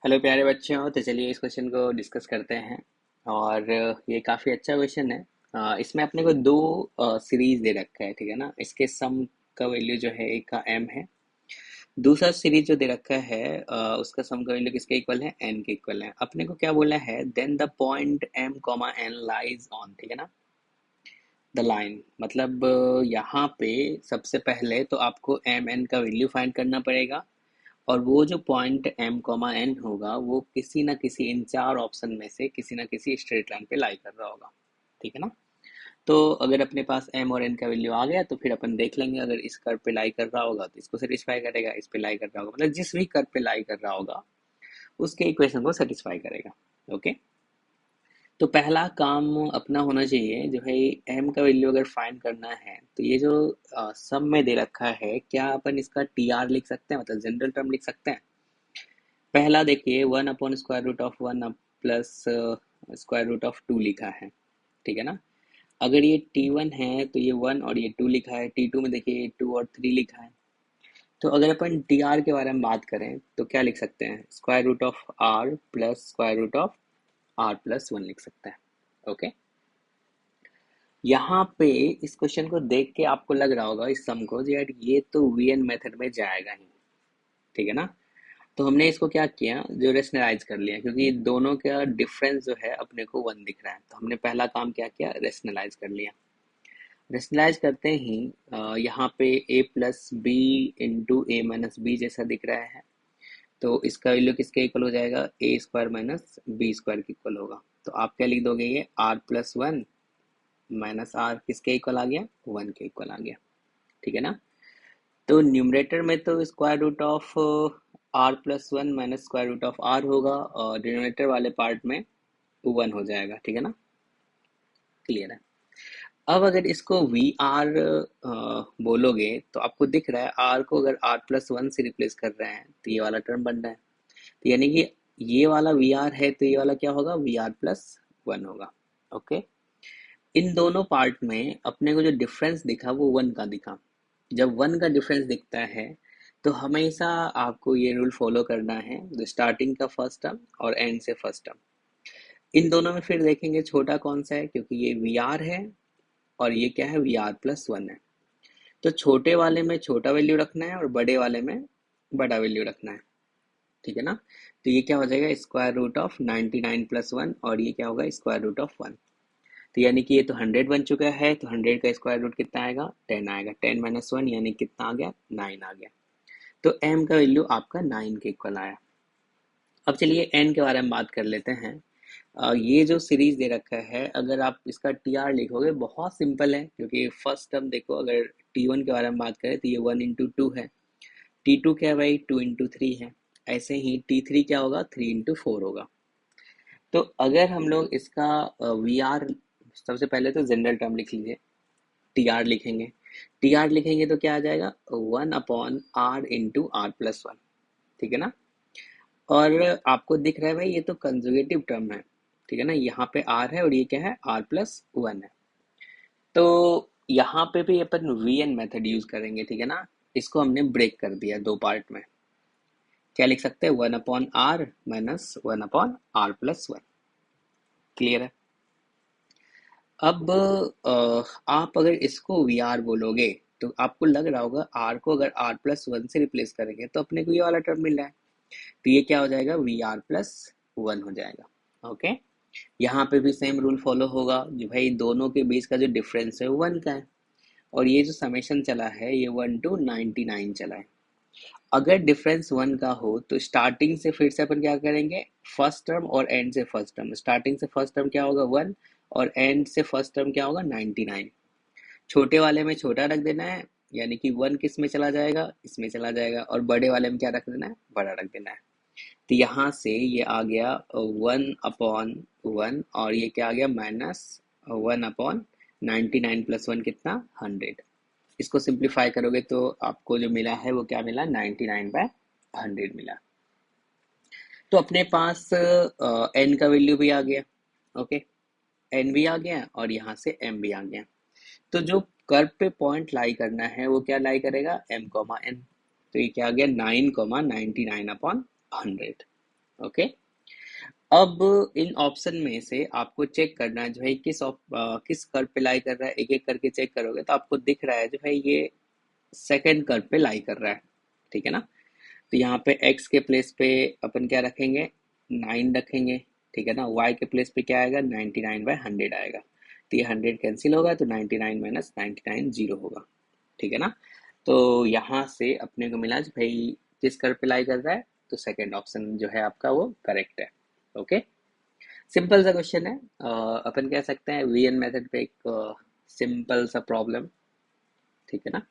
Hello प्यारे बच्चों। तो चलिए इस क्वेश्चन को डिस्कस करते हैं। और ये काफ़ी अच्छा क्वेश्चन है। इसमें अपने को दो सीरीज दे रखा है, ठीक है ना। इसके सम का वैल्यू जो है एक का m है। दूसरा सीरीज जो दे रखा है उसका सम का वैल्यू किसके इक्वल है, n के इक्वल है। अपने को क्या बोला है, then the point m comma n lies on, ठीक है ना, द लाइन। मतलब यहाँ पे सबसे पहले तो आपको m n का वैल्यू फाइंड करना पड़ेगा। और वो जो पॉइंट m कॉमा n होगा वो किसी ना किसी इन चार ऑप्शन में से किसी ना किसी स्ट्रेट लाइन पे लाई कर रहा होगा, ठीक है ना। तो अगर अपने पास m और n का वैल्यू आ गया तो फिर अपन देख लेंगे, अगर इस कर्व पे लाई कर रहा होगा तो इसको सेटिस्फाई करेगा, इस पे लाई कर रहा होगा मतलब जिस भी कर्व पे लाई कर रहा होगा उसके इक्वेशन को सेटिस्फाई करेगा। ओके। तो पहला काम अपना होना चाहिए जो है, m का वैल्यू अगर फाइंड करना है तो ये जो सम में दे रखा है, क्या अपन इसका टी आर लिख सकते हैं, मतलब जनरल टर्म लिख सकते हैं। पहला देखिए, one upon square root of one plus square root of two लिखा है, ठीक है ना। अगर ये टी वन है तो ये वन और ये टू लिखा है, टी टू में देखिए टू और थ्री लिखा है। तो अगर अपन टी आर के बारे में बात करें तो क्या लिख सकते हैं, square root of R plus square root of R plus one लिख सकते हैं। ओके। यहाँ पे इस क्वेश्चन को देख के आपको लग रहा होगा इस सम को जी, यार ये तो वी एन मेथड में जाएगा ही, ठीक है ना। तो हमने इसको क्या किया, जो रेशनलाइज कर लिया, क्योंकि दोनों का डिफरेंस जो है अपने को वन दिख रहा है। तो हमने पहला काम क्या किया, रेशनलाइज कर लिया। रेशनलाइज करते ही यहाँ पे a plus B into A minus B जैसा दिख रहा है। तो इसका वैल्यू किसके इक्वल हो जाएगा, A square minus B square के इक्वल होगा। तो आप क्या लिख दोगे, ये R plus one minus R किसके इक्वल आ गया, वन के इक्वल आ गया, ठीक है ना। तो न्यूमरेटर में तो square root of R plus one minus square root of R होगा, और डिनोमिनेटर वाले पार्ट में वन हो जाएगा, ठीक है ना। क्लियर है। अब अगर इसको वी आर बोलोगे तो आपको दिख रहा है आर को अगर आर प्लस वन से रिप्लेस कर रहे हैं तो ये वाला टर्म बन रहा है। तो यानी कि ये वाला वी आर है तो ये वाला क्या होगा, वी आर प्लस वन होगा। ओके। इन दोनों पार्ट में अपने को जो डिफरेंस दिखा वो वन का दिखा। जब वन का डिफरेंस दिखता है तो हमेशा आपको ये रूल फॉलो करना है, जो स्टार्टिंग का फर्स्ट टर्म और एंड से फर्स्ट टर्म, इन दोनों में फिर देखेंगे छोटा कौन सा है, क्योंकि ये वी आर है और ये क्या है, वी आर प्लस वन है। तो छोटे वाले में छोटा वैल्यू रखना है और बड़े वाले में बड़ा वैल्यू रखना है, ठीक है ना। तो ये क्या हो जाएगा, square root of 99 plus one, और ये क्या होगा, स्क्वायर रूट ऑफ वन। तो यानी कि ये तो 100 बन चुका है, तो 100 का स्क्वायर रूट कितना आएगा, 10 आएगा। 10 माइनस वन यानी कितना आ गया, 9 आ गया। तो m का वैल्यू आपका 9 के इक्वल आया। अब चलिए n के बारे में बात कर लेते हैं। ये जो सीरीज दे रखा है, अगर आप इसका टी आर लिखोगे बहुत सिंपल है, क्योंकि फर्स्ट टर्म देखो, अगर टी वन के बारे में बात करें तो ये वन इंटू टू है, टी टू क्या है भाई, टू इंटू थ्री है। ऐसे ही टी थ्री क्या होगा, थ्री इंटू फोर होगा। तो अगर हम लोग इसका वी आर, सबसे पहले तो जनरल टर्म लिख लीजिए, टी आर लिखेंगे। टी आर लिखेंगे तो क्या आ जाएगा, one upon R into R plus one, ठीक है ना। और आपको दिख रहा है भाई ये तो कंजुगेटिव टर्म है, ठीक है ना। यहाँ पे आर है और ये क्या है, आर प्लस वन है। तो यहाँ पे भी अपन वी एन मेथड यूज करेंगे, ठीक है ना। इसको हमने ब्रेक कर दिया दो पार्ट में। क्या लिख सकते हैं, one upon R minus one upon R plus one. Clear है। अब आप अगर इसको वी आर बोलोगे तो आपको लग रहा होगा आर को अगर आर प्लस वन से रिप्लेस करेंगे तो अपने को ये वाला टर्म मिल रहा है। तो ये क्या हो जाएगा, वी आर प्लस वन हो जाएगा। ओके। यहाँ पे भी सेम रूल फॉलो होगा, जो भाई दोनों के बीच का जो डिफरेंस है वो वन का है। और ये जो समेशन चला है ये 1 to 99 चला है। अगर डिफरेंस वन का हो तो स्टार्टिंग से फिर से अपन क्या करेंगे, फर्स्ट टर्म और एंड से फर्स्ट टर्म। स्टार्टिंग से फर्स्ट टर्म क्या होगा, वन, और एंड से फर्स्ट टर्म क्या होगा, 99। छोटे वाले में छोटा रख देना है, यानी कि वन किस में चला जाएगा, इसमें चला जाएगा, और बड़े वाले में क्या रख देना है, बड़ा रख देना है। तो यहाँ से ये आ गया वन अपॉन वन, और ये क्या आ गया, minus one upon 99 plus one कितना, 100। इसको सिंप्लीफाई करोगे तो आपको जो मिला है वो क्या मिला, 99/100 मिला। तो अपने पास एन का वैल्यू भी आ गया। ओके। एन भी आ गया और यहाँ से एम भी आ गया। तो जो कर्व पे पॉइंट लाई करना है वो क्या लाई करेगा, एम कॉमा एन। तो ये क्या आ गया, 9,99/100। ओके। अब इन ऑप्शन में से आपको चेक करना है जो है किस कर्व पे लाई कर रहा है, एक एक करके चेक करोगे तो आपको दिख रहा है जो है ये सेकंड कर्व पे लाई कर रहा है, ठीक है ना। तो यहाँ पे x के प्लेस पे अपन क्या रखेंगे, 9 रखेंगे, ठीक है ना। y के प्लेस पे क्या आएगा, 99/100 आएगा। तो ये 100 कैंसिल होगा तो 99 माइनस 99 जीरो होगा, ठीक है ना। तो यहाँ से अपने को मिला जो भाई किस कर्व पे लाई कर रहा है, तो सेकंड ऑप्शन जो है आपका वो करेक्ट है। ओके, सिंपल सा क्वेश्चन है। अपन कह सकते हैं वीएन मेथड पे एक सिंपल सा प्रॉब्लम, ठीक है ना।